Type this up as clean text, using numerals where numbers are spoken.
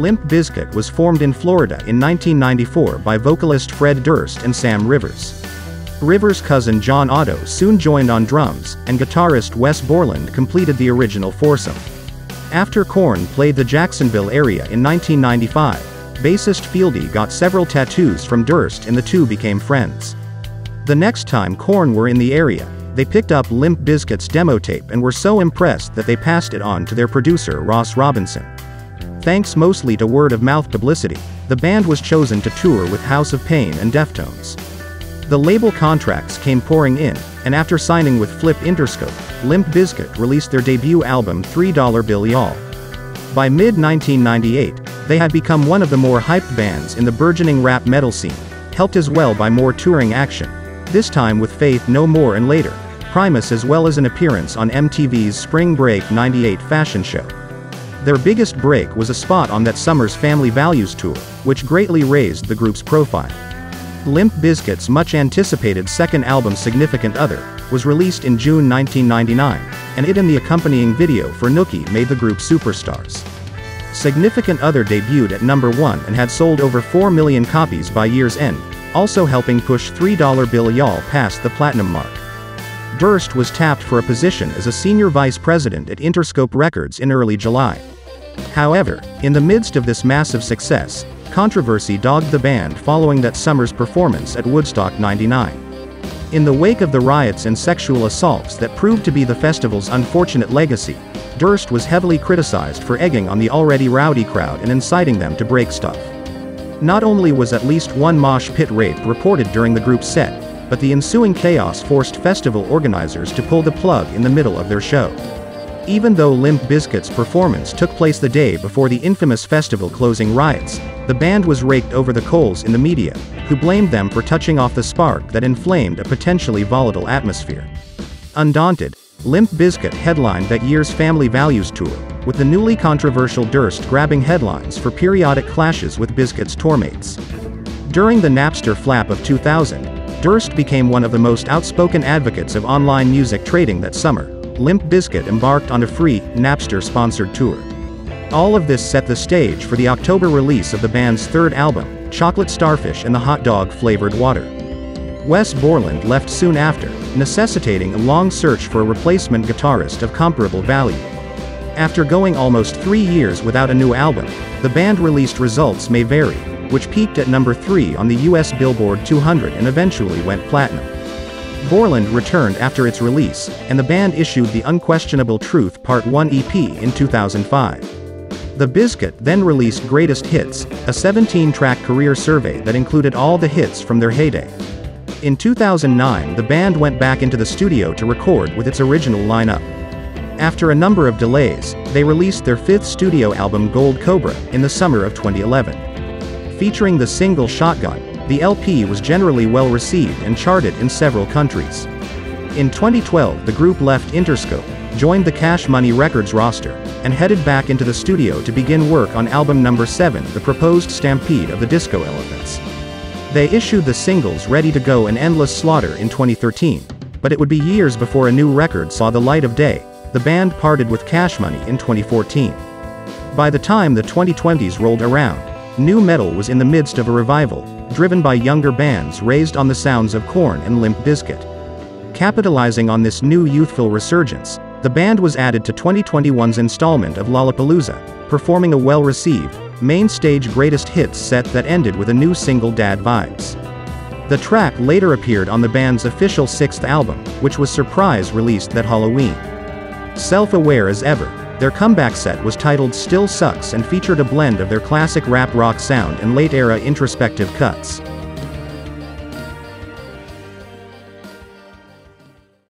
Limp Bizkit was formed in Florida in 1994 by vocalist Fred Durst and Sam Rivers. Rivers' cousin John Otto soon joined on drums, and guitarist Wes Borland completed the original foursome. After Korn played the Jacksonville area in 1995, bassist Fieldy got several tattoos from Durst and the two became friends. The next time Korn were in the area, they picked up Limp Bizkit's demo tape and were so impressed that they passed it on to their producer Ross Robinson. Thanks mostly to word-of-mouth publicity, the band was chosen to tour with House of Pain and Deftones. The label contracts came pouring in, and after signing with Flip Interscope, Limp Bizkit released their debut album $3 Bill Y'all. By mid-1998, they had become one of the more hyped bands in the burgeoning rap metal scene, helped as well by more touring action, this time with Faith No More and later, Primus, as well as an appearance on MTV's Spring Break '98 fashion show. Their biggest break was a spot on that summer's Family Values tour, which greatly raised the group's profile. Limp Bizkit's much-anticipated second album Significant Other was released in June 1999, and it and the accompanying video for Nookie made the group superstars. Significant Other debuted at number 1 and had sold over 4 million copies by year's end, also helping push $3 Bill Y'all past the platinum mark. Durst was tapped for a position as a senior vice president at Interscope Records in early July. However, in the midst of this massive success, controversy dogged the band following that summer's performance at Woodstock '99. In the wake of the riots and sexual assaults that proved to be the festival's unfortunate legacy, Durst was heavily criticized for egging on the already rowdy crowd and inciting them to break stuff. Not only was at least one mosh pit rape reported during the group's set, but the ensuing chaos forced festival organizers to pull the plug in the middle of their show. Even though Limp Bizkit's performance took place the day before the infamous festival closing riots, the band was raked over the coals in the media, who blamed them for touching off the spark that inflamed a potentially volatile atmosphere. Undaunted, Limp Bizkit headlined that year's Family Values tour, with the newly controversial Durst grabbing headlines for periodic clashes with Bizkit's tourmates. During the Napster flap of 2000, Durst became one of the most outspoken advocates of online music trading that summer. Limp Bizkit embarked on a free, Napster-sponsored tour. All of this set the stage for the October release of the band's third album, Chocolate Starfish and the Hot Dog-Flavored Water. Wes Borland left soon after, necessitating a long search for a replacement guitarist of comparable value. After going almost 3 years without a new album, the band released Results May Vary, which peaked at number 3 on the US Billboard 200 and eventually went platinum. Borland returned after its release, and the band issued the Unquestionable Truth Part 1 EP in 2005. The Bizkit then released Greatest Hits, a 17-track career survey that included all the hits from their heyday. In 2009, the band went back into the studio to record with its original lineup. After a number of delays, they released their fifth studio album Gold Cobra in the summer of 2011. Featuring the single Shotgun, the LP was generally well received and charted in several countries. In 2012, the group left Interscope, joined the Cash Money Records roster, and headed back into the studio to begin work on album number 7, The Proposed Stampede of the Disco Elephants. They issued the singles Ready to Go and Endless Slaughter in 2013, but it would be years before a new record saw the light of day. The band parted with Cash Money in 2014. By the time the 2020s rolled around, nu metal was in the midst of a revival, driven by younger bands raised on the sounds of Korn and Limp Bizkit. Capitalizing on this new youthful resurgence, the band was added to 2021's installment of Lollapalooza, performing a well-received, main-stage greatest hits set that ended with a new single Dad Vibes. The track later appeared on the band's official 6th album, which was surprise-released that Halloween. Self-aware as ever, their comeback set was titled Still Sucks and featured a blend of their classic rap rock sound and late-era introspective cuts.